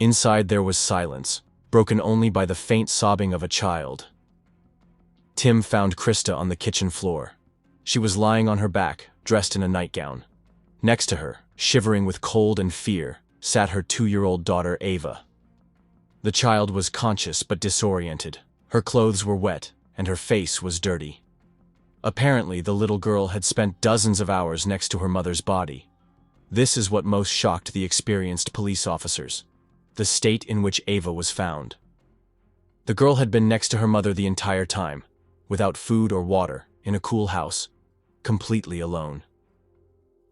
Inside there was silence, broken only by the faint sobbing of a child. Tim found Krista on the kitchen floor. She was lying on her back, dressed in a nightgown. Next to her, shivering with cold and fear, sat her 2-year-old daughter Ava. The child was conscious but disoriented. Her clothes were wet, and her face was dirty. Apparently, the little girl had spent dozens of hours next to her mother's body. This is what most shocked the experienced police officers: the state in which Ava was found. The girl had been next to her mother the entire time, without food or water, in a cool house, completely alone.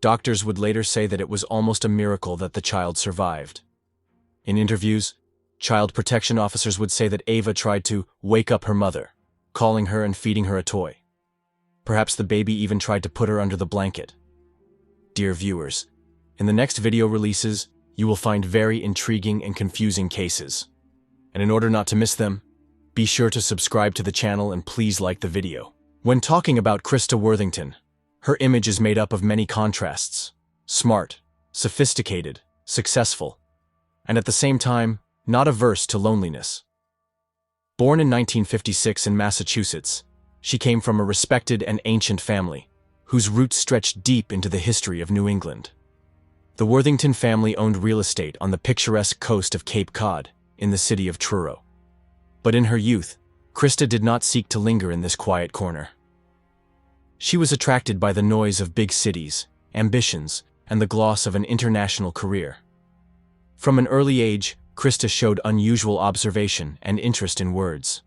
Doctors would later say that it was almost a miracle that the child survived. In interviews, child protection officers would say that Ava tried to wake up her mother, calling her and feeding her a toy. Perhaps the baby even tried to put her under the blanket. Dear viewers, in the next video releases, you will find very intriguing and confusing cases. And in order not to miss them, be sure to subscribe to the channel and please like the video. When talking about Krista Worthington, her image is made up of many contrasts: smart, sophisticated, successful, and at the same time, not averse to loneliness. Born in 1956 in Massachusetts, she came from a respected and ancient family, whose roots stretched deep into the history of New England. The Worthington family owned real estate on the picturesque coast of Cape Cod, in the city of Truro. But in her youth, Krista did not seek to linger in this quiet corner. She was attracted by the noise of big cities, ambitions, and the gloss of an international career. From an early age, Krista showed unusual observation and interest in words.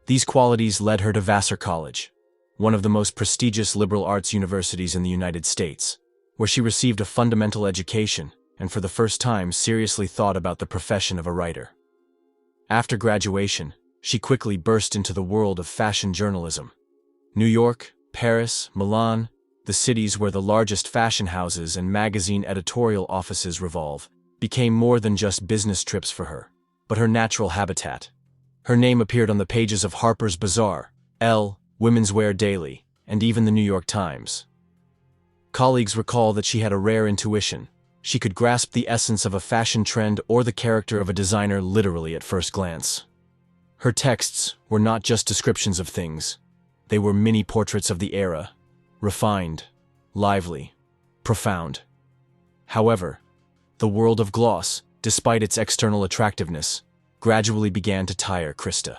These qualities led her to Vassar College, one of the most prestigious liberal arts universities in the United States, where she received a fundamental education and for the first time seriously thought about the profession of a writer. After graduation, she quickly burst into the world of fashion journalism. New York, Paris, Milan, the cities where the largest fashion houses and magazine editorial offices revolve, became more than just business trips for her, but her natural habitat. Her name appeared on the pages of Harper's Bazaar, Elle, Women's Wear Daily, and even the New York Times. Colleagues recall that she had a rare intuition. She could grasp the essence of a fashion trend or the character of a designer literally at first glance. Her texts were not just descriptions of things. They were mini-portraits of the era, refined, lively, profound. However, the world of gloss, despite its external attractiveness, gradually began to tire Krista.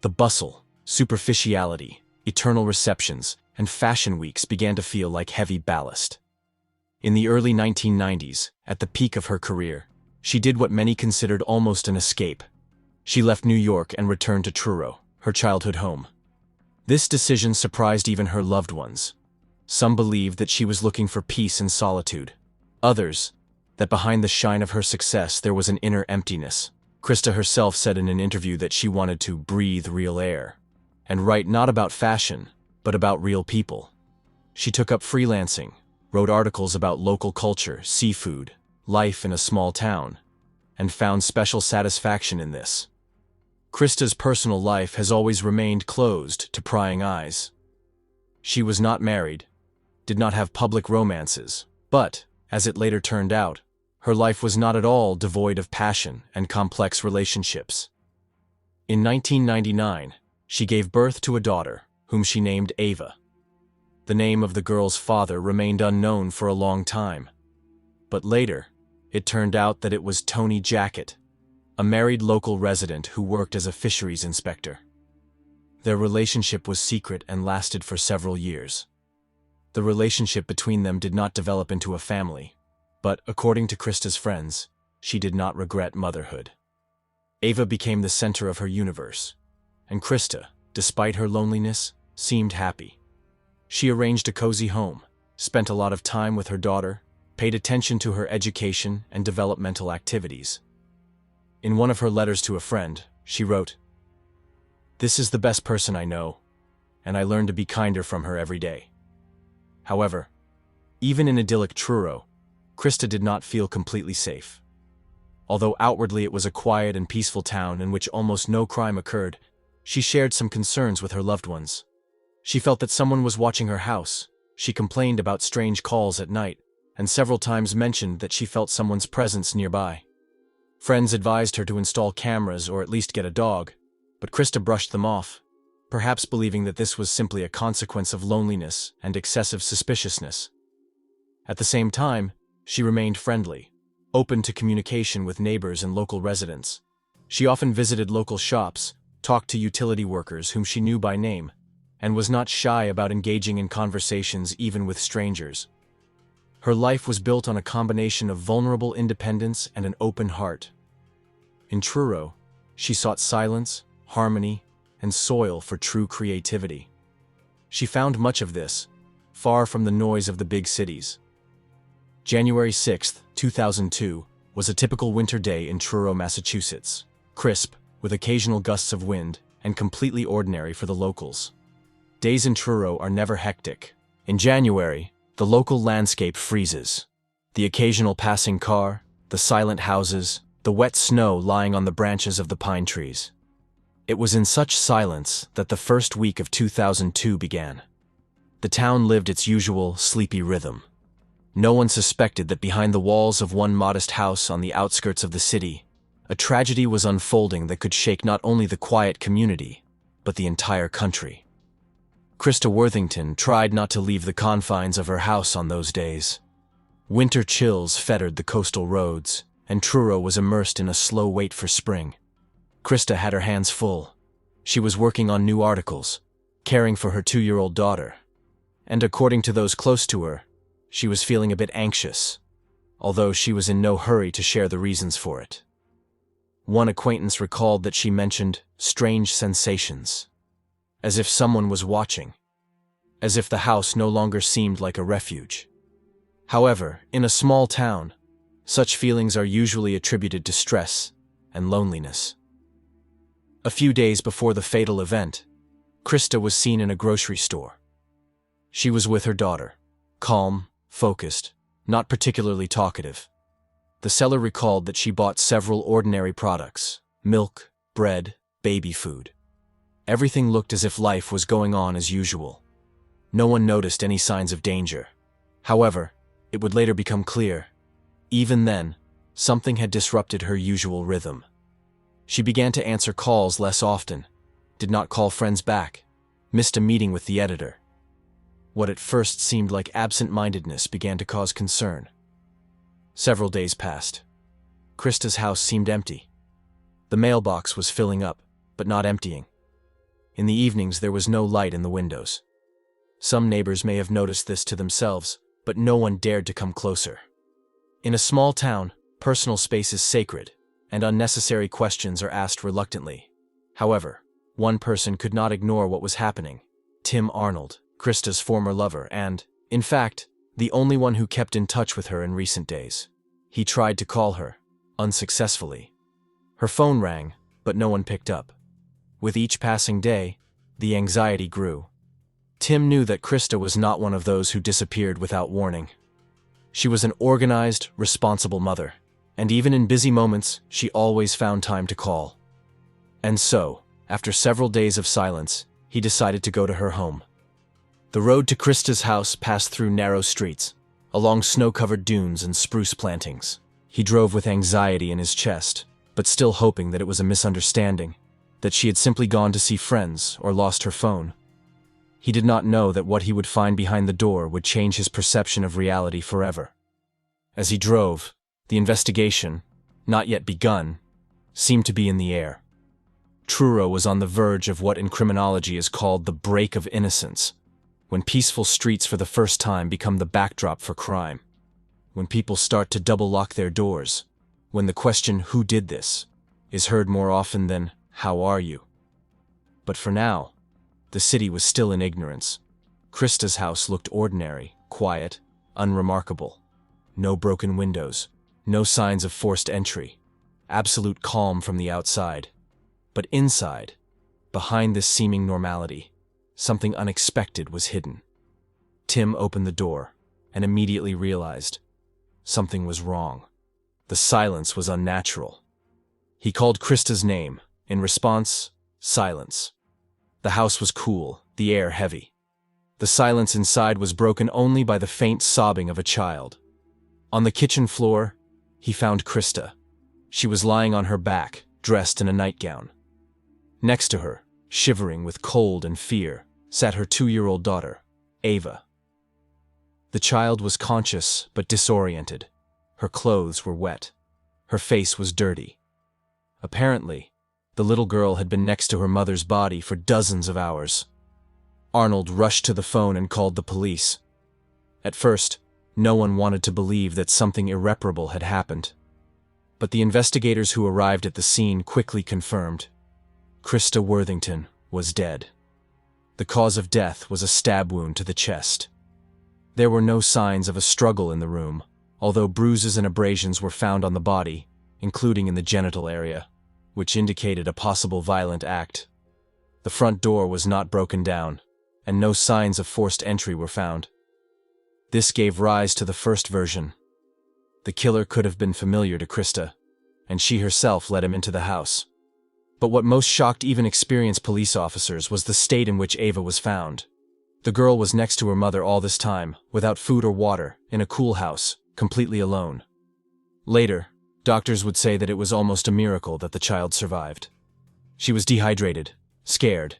The bustle, superficiality, eternal receptions, and fashion weeks began to feel like heavy ballast. In the early 1990s, at the peak of her career, she did what many considered almost an escape. She left New York and returned to Truro, her childhood home. This decision surprised even her loved ones. Some believed that she was looking for peace and solitude. Others, that behind the shine of her success there was an inner emptiness. Krista herself said in an interview that she wanted to breathe real air and write not about fashion, but about real people. She took up freelancing, wrote articles about local culture, seafood, life in a small town, and found special satisfaction in this. Krista's personal life has always remained closed to prying eyes. She was not married, did not have public romances, but, as it later turned out, her life was not at all devoid of passion and complex relationships. In 1999, she gave birth to a daughter, whom she named Ava. The name of the girl's father remained unknown for a long time. But later, it turned out that it was Tony Jackett, a married local resident who worked as a fisheries inspector. Their relationship was secret and lasted for several years. The relationship between them did not develop into a family, but according to Krista's friends, she did not regret motherhood. Ava became the center of her universe, and Krista, despite her loneliness, seemed happy. She arranged a cozy home, spent a lot of time with her daughter, paid attention to her education and developmental activities. In one of her letters to a friend, she wrote, "This is the best person I know, and I learn to be kinder from her every day." However, even in idyllic Truro, Krista did not feel completely safe. Although outwardly it was a quiet and peaceful town in which almost no crime occurred, she shared some concerns with her loved ones. She felt that someone was watching her house. She complained about strange calls at night, and several times mentioned that she felt someone's presence nearby. Friends advised her to install cameras or at least get a dog, but Krista brushed them off, perhaps believing that this was simply a consequence of loneliness and excessive suspiciousness. At the same time, she remained friendly, open to communication with neighbors and local residents. She often visited local shops, talked to utility workers whom she knew by name, and was not shy about engaging in conversations even with strangers. Her life was built on a combination of vulnerable independence and an open heart. In Truro, she sought silence, harmony, and soil for true creativity. She found much of this, far from the noise of the big cities. January 6, 2002, was a typical winter day in Truro, Massachusetts. Crisp, with occasional gusts of wind, and completely ordinary for the locals. Days in Truro are never hectic. In January, the local landscape freezes. The occasional passing car, the silent houses, the wet snow lying on the branches of the pine trees. It was in such silence that the first week of 2002 began. The town lived its usual sleepy rhythm. No one suspected that behind the walls of one modest house on the outskirts of the city, a tragedy was unfolding that could shake not only the quiet community, but the entire country. Krista Worthington tried not to leave the confines of her house on those days. Winter chills fettered the coastal roads, and Truro was immersed in a slow wait for spring. Krista had her hands full. She was working on new articles, caring for her 2-year-old daughter. And according to those close to her, she was feeling a bit anxious, although she was in no hurry to share the reasons for it. One acquaintance recalled that she mentioned strange sensations, as if someone was watching, as if the house no longer seemed like a refuge. However, in a small town, such feelings are usually attributed to stress and loneliness. A few days before the fatal event, Krista was seen in a grocery store. She was with her daughter, calm, focused, not particularly talkative. The seller recalled that she bought several ordinary products: milk, bread, baby food. Everything looked as if life was going on as usual. No one noticed any signs of danger. However, it would later become clear, even then, something had disrupted her usual rhythm. She began to answer calls less often, did not call friends back, missed a meeting with the editor. What at first seemed like absent-mindedness began to cause concern. Several days passed. Krista's house seemed empty. The mailbox was filling up, but not emptying. In the evenings there was no light in the windows. Some neighbors may have noticed this to themselves, but no one dared to come closer. In a small town, personal space is sacred, and unnecessary questions are asked reluctantly. However, one person could not ignore what was happening: Tim Arnold, Krista's former lover and, in fact, the only one who kept in touch with her in recent days. He tried to call her, unsuccessfully. Her phone rang, but no one picked up. With each passing day, the anxiety grew. Tim knew that Krista was not one of those who disappeared without warning. She was an organized, responsible mother, and even in busy moments, she always found time to call. And so, after several days of silence, he decided to go to her home. The road to Krista's house passed through narrow streets, along snow-covered dunes and spruce plantings. He drove with anxiety in his chest, but still hoping that it was a misunderstanding, that she had simply gone to see friends or lost her phone. He did not know that what he would find behind the door would change his perception of reality forever. As he drove, the investigation, not yet begun, seemed to be in the air. Truro was on the verge of what in criminology is called the break of innocence, when peaceful streets for the first time become the backdrop for crime, when people start to double-lock their doors, when the question, "Who did this?" is heard more often than, "How are you?" But for now, the city was still in ignorance. Krista's house looked ordinary, quiet, unremarkable. No broken windows, no signs of forced entry, absolute calm from the outside. But inside, behind this seeming normality, something unexpected was hidden. Tim opened the door and immediately realized something was wrong. The silence was unnatural. He called Krista's name. In response, silence. The house was cool, the air heavy. The silence inside was broken only by the faint sobbing of a child. On the kitchen floor, he found Krista, She was lying on her back, dressed in a nightgown. Next to her, shivering with cold and fear, sat her 2-year-old daughter, Ava. The child was conscious but disoriented. Her clothes were wet. Her face was dirty. Apparently, the little girl had been next to her mother's body for dozens of hours. Arnold rushed to the phone and called the police. At first, no one wanted to believe that something irreparable had happened. But the investigators who arrived at the scene quickly confirmed Krista Worthington was dead. The cause of death was a stab wound to the chest. There were no signs of a struggle in the room, although bruises and abrasions were found on the body, including in the genital area, which indicated a possible violent act. The front door was not broken down, and no signs of forced entry were found. This gave rise to the first version. The killer could have been familiar to Krista, and she herself led him into the house. But what most shocked even experienced police officers was the state in which Ava was found. The girl was next to her mother all this time, without food or water, in a cool house, completely alone. Later, doctors would say that it was almost a miracle that the child survived. She was dehydrated, scared,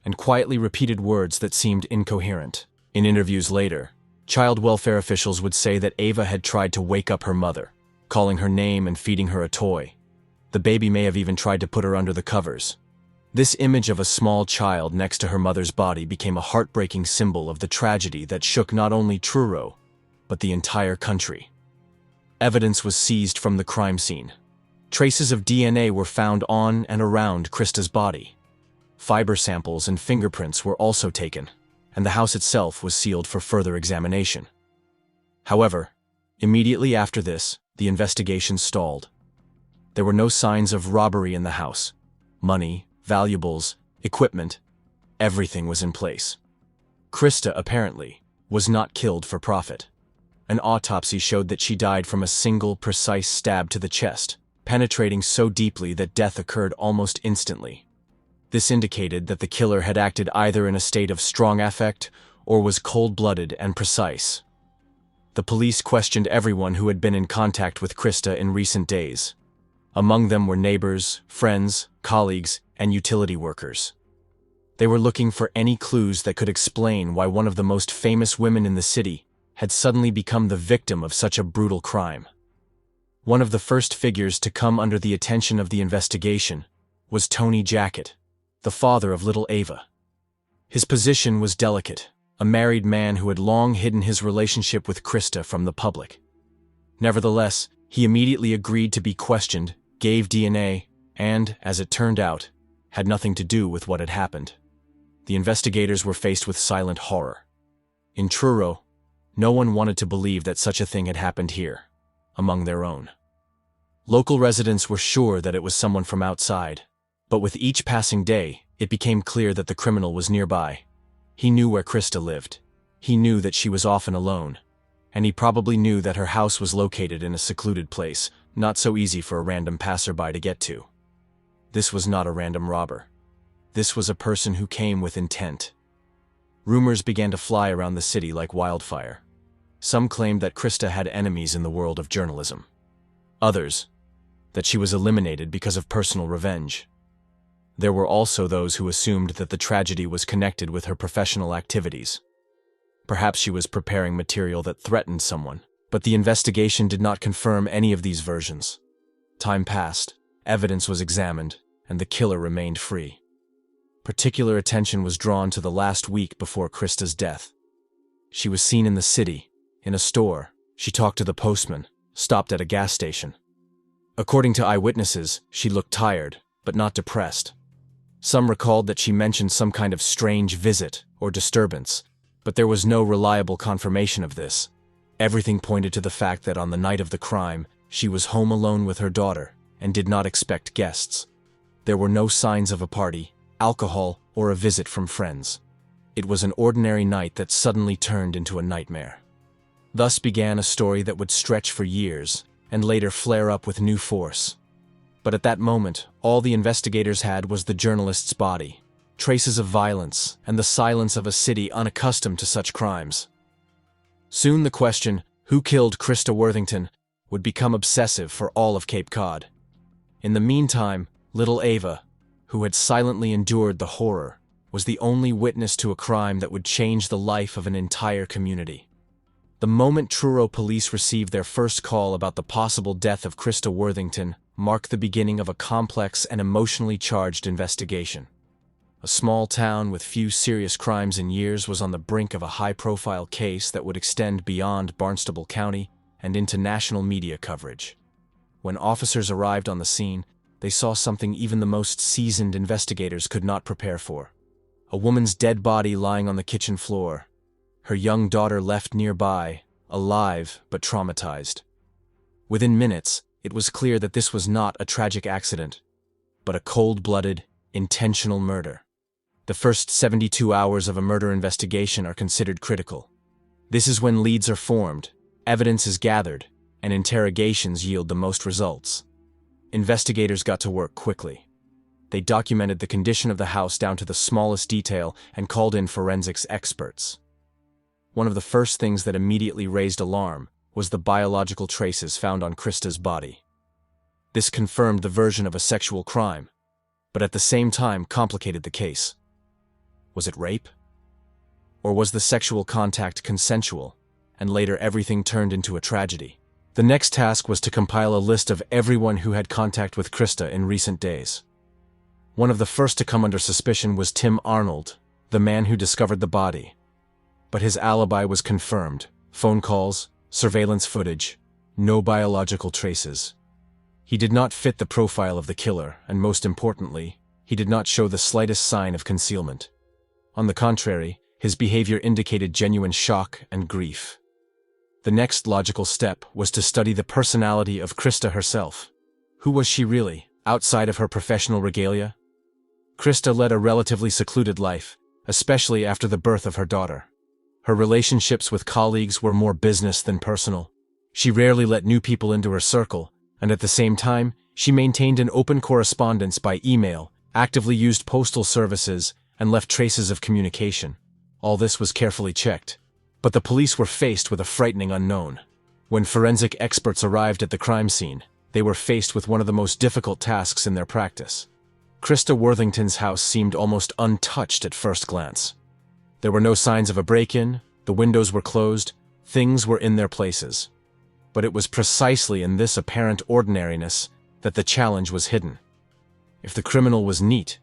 and quietly repeated words that seemed incoherent. In interviews later, child welfare officials would say that Ava had tried to wake up her mother, calling her name and feeding her a toy. The baby may have even tried to put her under the covers. This image of a small child next to her mother's body became a heartbreaking symbol of the tragedy that shook not only Truro, but the entire country. Evidence was seized from the crime scene. Traces of DNA were found on and around Krista's body. Fiber samples and fingerprints were also taken, and the house itself was sealed for further examination. However, immediately after this, the investigation stalled. There were no signs of robbery in the house. Money, valuables, equipment, everything was in place. Krista, apparently, was not killed for profit. An autopsy showed that she died from a single, precise stab to the chest, penetrating so deeply that death occurred almost instantly. This indicated that the killer had acted either in a state of strong affect or was cold-blooded and precise. The police questioned everyone who had been in contact with Krista in recent days. Among them were neighbors, friends, colleagues, and utility workers. They were looking for any clues that could explain why one of the most famous women in the city had suddenly become the victim of such a brutal crime. One of the first figures to come under the attention of the investigation was Tony Jackett, the father of little Ava. His position was delicate, a married man who had long hidden his relationship with Krista from the public. Nevertheless, he immediately agreed to be questioned, gave DNA, and, as it turned out, had nothing to do with what had happened. The investigators were faced with silent horror. In Truro, no one wanted to believe that such a thing had happened here, among their own. Local residents were sure that it was someone from outside, but with each passing day, it became clear that the criminal was nearby. He knew where Krista lived. He knew that she was often alone, and he probably knew that her house was located in a secluded place, not so easy for a random passerby to get to. This was not a random robber. This was a person who came with intent. Rumors began to fly around the city like wildfire. Some claimed that Krista had enemies in the world of journalism. Others, that she was eliminated because of personal revenge. There were also those who assumed that the tragedy was connected with her professional activities. Perhaps she was preparing material that threatened someone, but the investigation did not confirm any of these versions. Time passed, evidence was examined, and the killer remained free. Particular attention was drawn to the last week before Krista's death. She was seen in the city, in a store. She talked to the postman, stopped at a gas station. According to eyewitnesses, she looked tired, but not depressed. Some recalled that she mentioned some kind of strange visit or disturbance, but there was no reliable confirmation of this. Everything pointed to the fact that on the night of the crime, she was home alone with her daughter and did not expect guests. There were no signs of a party, alcohol, or a visit from friends. It was an ordinary night that suddenly turned into a nightmare. Thus began a story that would stretch for years and later flare up with new force. But at that moment, all the investigators had was the journalist's body, traces of violence, and the silence of a city unaccustomed to such crimes. Soon the question, who killed Krista Worthington, would become obsessive for all of Cape Cod. In the meantime, little Ava, who had silently endured the horror, was the only witness to a crime that would change the life of an entire community. The moment Truro police received their first call about the possible death of Krista Worthington marked the beginning of a complex and emotionally charged investigation. A small town with few serious crimes in years was on the brink of a high-profile case that would extend beyond Barnstable County and into national media coverage. When officers arrived on the scene, they saw something even the most seasoned investigators could not prepare for. A woman's dead body lying on the kitchen floor. Her young daughter left nearby, alive but traumatized. Within minutes, it was clear that this was not a tragic accident, but a cold-blooded, intentional murder. The first 72 hours of a murder investigation are considered critical. This is when leads are formed, evidence is gathered, and interrogations yield the most results. Investigators got to work quickly. They documented the condition of the house down to the smallest detail and called in forensics experts. One of the first things that immediately raised alarm was the biological traces found on Krista's body. This confirmed the version of a sexual crime, but at the same time complicated the case. Was it rape? Or was the sexual contact consensual, and later everything turned into a tragedy? The next task was to compile a list of everyone who had contact with Krista in recent days. One of the first to come under suspicion was Tim Arnold, the man who discovered the body. But his alibi was confirmed. Phone calls, surveillance footage, no biological traces. He did not fit the profile of the killer, and most importantly, he did not show the slightest sign of concealment. On the contrary, his behavior indicated genuine shock and grief. The next logical step was to study the personality of Krista herself. Who was she really, outside of her professional regalia? Krista led a relatively secluded life, especially after the birth of her daughter. Her relationships with colleagues were more business than personal. She rarely let new people into her circle, and at the same time, she maintained an open correspondence by email, actively used postal services, and left traces of communication. All this was carefully checked. But the police were faced with a frightening unknown. When forensic experts arrived at the crime scene, they were faced with one of the most difficult tasks in their practice. Krista Worthington's house seemed almost untouched at first glance. There were no signs of a break-in, the windows were closed, things were in their places. But it was precisely in this apparent ordinariness that the challenge was hidden. If the criminal was neat,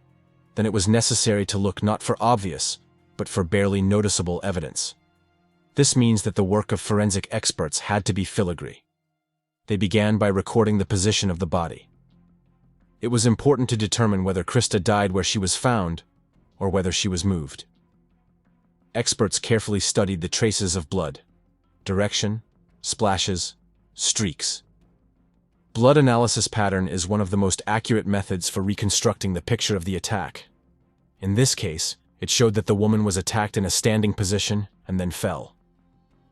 then it was necessary to look not for obvious, but for barely noticeable evidence. This means that the work of forensic experts had to be filigree. They began by recording the position of the body. It was important to determine whether Krista died where she was found, or whether she was moved. Experts carefully studied the traces of blood, direction, splashes, streaks. Blood analysis pattern is one of the most accurate methods for reconstructing the picture of the attack. In this case, it showed that the woman was attacked in a standing position and then fell.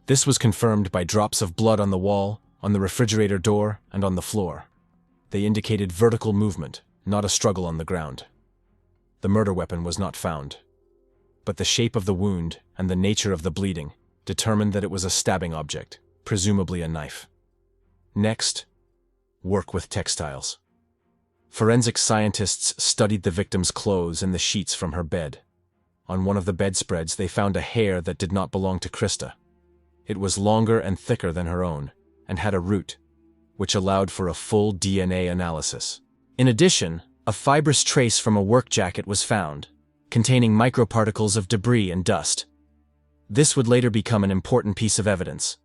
This was confirmed by drops of blood on the wall, on the refrigerator door, and on the floor. They indicated vertical movement, not a struggle on the ground. The murder weapon was not found. But the shape of the wound and the nature of the bleeding determined that it was a stabbing object, presumably a knife. Next, work with textiles. Forensic scientists studied the victim's clothes and the sheets from her bed. On one of the bedspreads, they found a hair that did not belong to Krista. It was longer and thicker than her own, and had a root, which allowed for a full DNA analysis. In addition, a fibrous trace from a work jacket was found, containing microparticles of debris and dust. This would later become an important piece of evidence.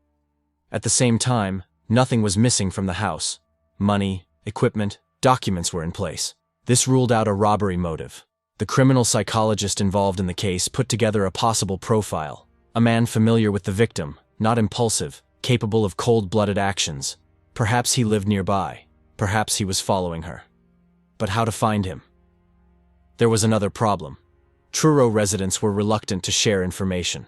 At the same time, nothing was missing from the house. Money, equipment, documents were in place. This ruled out a robbery motive. The criminal psychologist involved in the case put together a possible profile. A man familiar with the victim, not impulsive, capable of cold-blooded actions. Perhaps he lived nearby. Perhaps he was following her. But how to find him? There was another problem. Truro residents were reluctant to share information.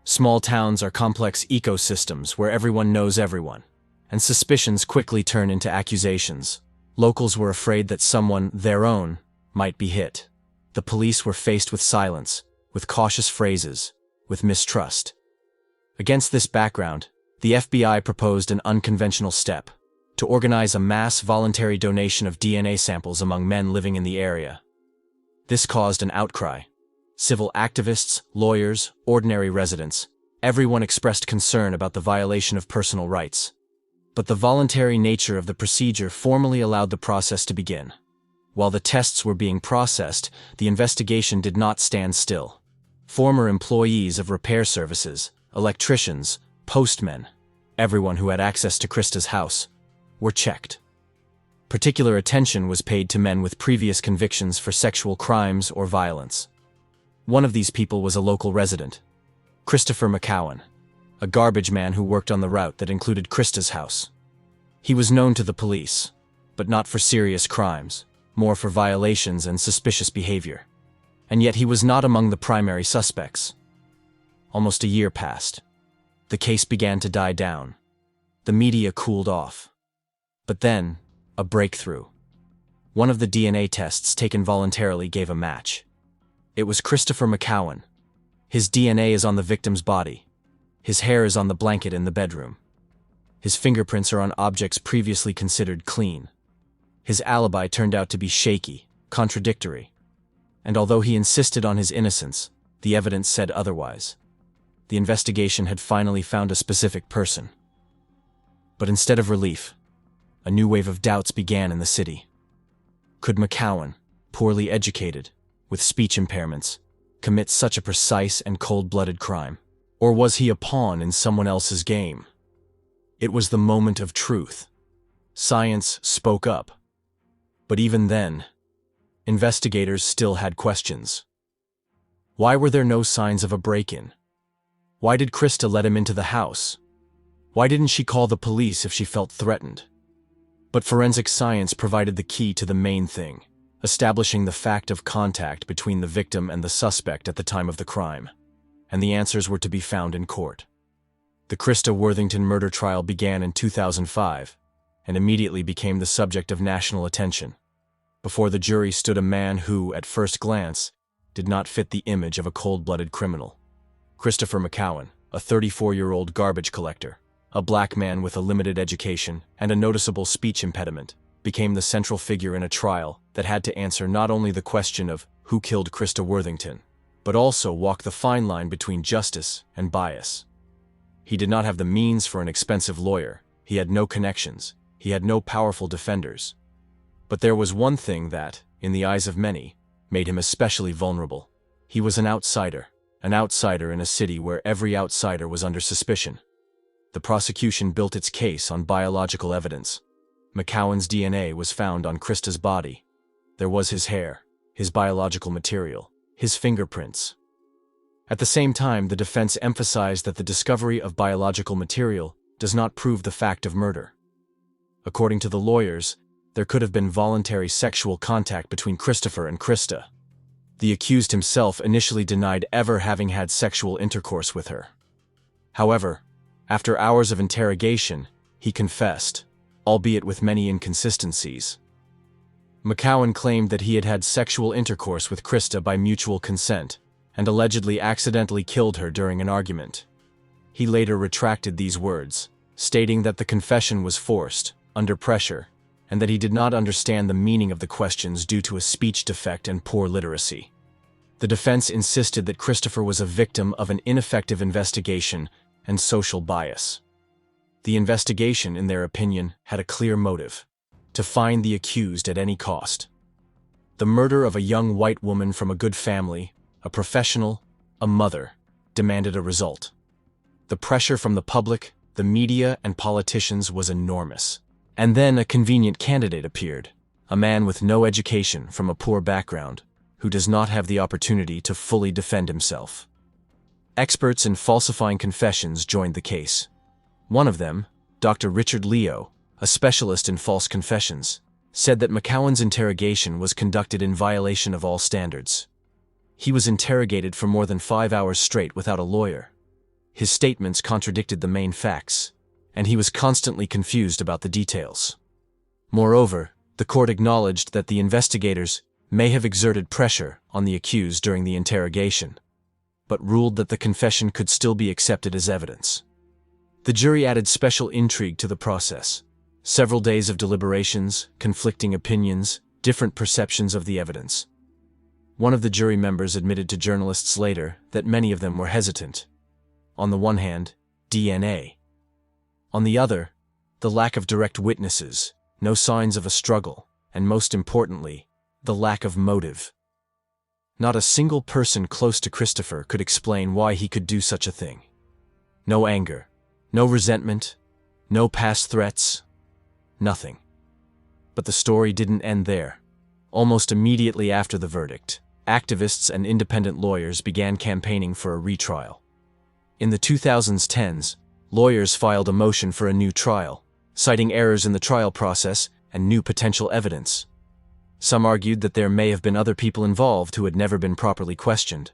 Small towns are complex ecosystems where everyone knows everyone, and suspicions quickly turn into accusations. Locals were afraid that someone, their own, might be hit. The police were faced with silence, with cautious phrases, with mistrust. Against this background, the FBI proposed an unconventional step. to organize a mass voluntary donation of DNA samples among men living in the area. This caused an outcry. Civil activists, lawyers, ordinary residents, everyone expressed concern about the violation of personal rights. But the voluntary nature of the procedure formally allowed the process to begin. While the tests were being processed, the investigation did not stand still. Former employees of repair services, electricians, postmen, everyone who had access to Krista's house, were checked. Particular attention was paid to men with previous convictions for sexual crimes or violence. One of these people was a local resident, Christopher McCowan, a garbage man who worked on the route that included Krista's house. He was known to the police, but not for serious crimes, more for violations and suspicious behavior. And yet he was not among the primary suspects. Almost a year passed. The case began to die down. The media cooled off. But then, a breakthrough. One of the DNA tests taken voluntarily gave a match. It was Christopher McCowan. His DNA is on the victim's body. His hair is on the blanket in the bedroom. His fingerprints are on objects previously considered clean. His alibi turned out to be shaky, contradictory. And although he insisted on his innocence, the evidence said otherwise. The investigation had finally found a specific person. But instead of relief, a new wave of doubts began in the city. Could McCowan, poorly educated, with speech impairments, commit such a precise and cold-blooded crime? Or was he a pawn in someone else's game? It was the moment of truth. Science spoke up. But even then, investigators still had questions. Why were there no signs of a break-in? Why did Krista let him into the house? Why didn't she call the police if she felt threatened? But forensic science provided the key to the main thing, establishing the fact of contact between the victim and the suspect at the time of the crime. And the answers were to be found in court. The Krista Worthington murder trial began in 2005 and immediately became the subject of national attention. Before the jury stood a man who, at first glance, did not fit the image of a cold-blooded criminal. Christopher McCowan, a 34-year-old garbage collector, a black man with a limited education and a noticeable speech impediment, became the central figure in a trial that had to answer not only the question of who killed Krista Worthington, but also walk the fine line between justice and bias. He did not have the means for an expensive lawyer, he had no connections, he had no powerful defenders. But there was one thing that, in the eyes of many, made him especially vulnerable. He was an outsider in a city where every outsider was under suspicion. The prosecution built its case on biological evidence. McCowan's DNA was found on Krista's body. There was his hair, his biological material, his fingerprints. At the same time, the defense emphasized that the discovery of biological material does not prove the fact of murder. According to the lawyers, there could have been voluntary sexual contact between Christopher and Krista. The accused himself initially denied ever having had sexual intercourse with her. However, after hours of interrogation, he confessed, albeit with many inconsistencies. McCowan claimed that he had had sexual intercourse with Krista by mutual consent and allegedly accidentally killed her during an argument. He later retracted these words, stating that the confession was forced, under pressure, and that he did not understand the meaning of the questions due to a speech defect and poor literacy. The defense insisted that Christopher was a victim of an ineffective investigation and social bias. The investigation, in their opinion, had a clear motive: to find the accused at any cost. The murder of a young white woman from a good family, a professional, a mother, demanded a result. The pressure from the public, the media, and politicians was enormous. And then a convenient candidate appeared, a man with no education from a poor background, who does not have the opportunity to fully defend himself. Experts in falsifying confessions joined the case. One of them, Dr. Richard Leo, a specialist in false confessions, said that McCowan's interrogation was conducted in violation of all standards. He was interrogated for more than 5 hours straight without a lawyer. His statements contradicted the main facts, and he was constantly confused about the details. Moreover, the court acknowledged that the investigators may have exerted pressure on the accused during the interrogation, but ruled that the confession could still be accepted as evidence. The jury added special intrigue to the process, Several days of deliberations, conflicting opinions, different perceptions of the evidence. One of the jury members admitted to journalists later that many of them were hesitant. On the one hand, DNA. On the other, the lack of direct witnesses, no signs of a struggle, and most importantly, the lack of motive. Not a single person close to Christopher could explain why he could do such a thing. No anger, no resentment, no past threats, nothing. But the story didn't end there. Almost immediately after the verdict, activists and independent lawyers began campaigning for a retrial. In the 2010s, lawyers filed a motion for a new trial, citing errors in the trial process and new potential evidence. Some argued that there may have been other people involved who had never been properly questioned.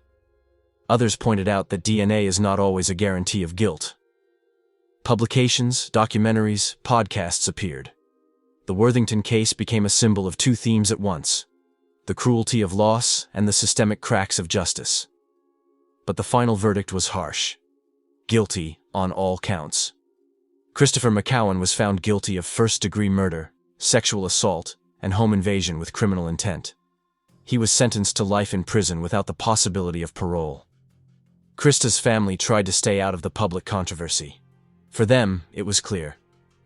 Others pointed out that DNA is not always a guarantee of guilt. Publications, documentaries, podcasts appeared. The Worthington case became a symbol of two themes at once: the cruelty of loss and the systemic cracks of justice. But the final verdict was harsh. Guilty on all counts. Christopher McCowan was found guilty of first-degree murder, sexual assault, and home invasion with criminal intent. He was sentenced to life in prison without the possibility of parole. Krista's family tried to stay out of the public controversy. For them, it was clear.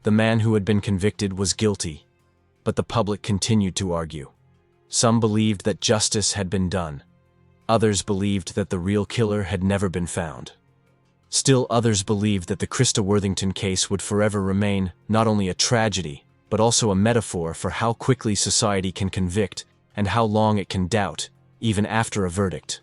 The man who had been convicted was guilty, but the public continued to argue. Some believed that justice had been done. Others believed that the real killer had never been found. Still others believed that the Krista Worthington case would forever remain not only a tragedy, but also a metaphor for how quickly society can convict and how long it can doubt, even after a verdict.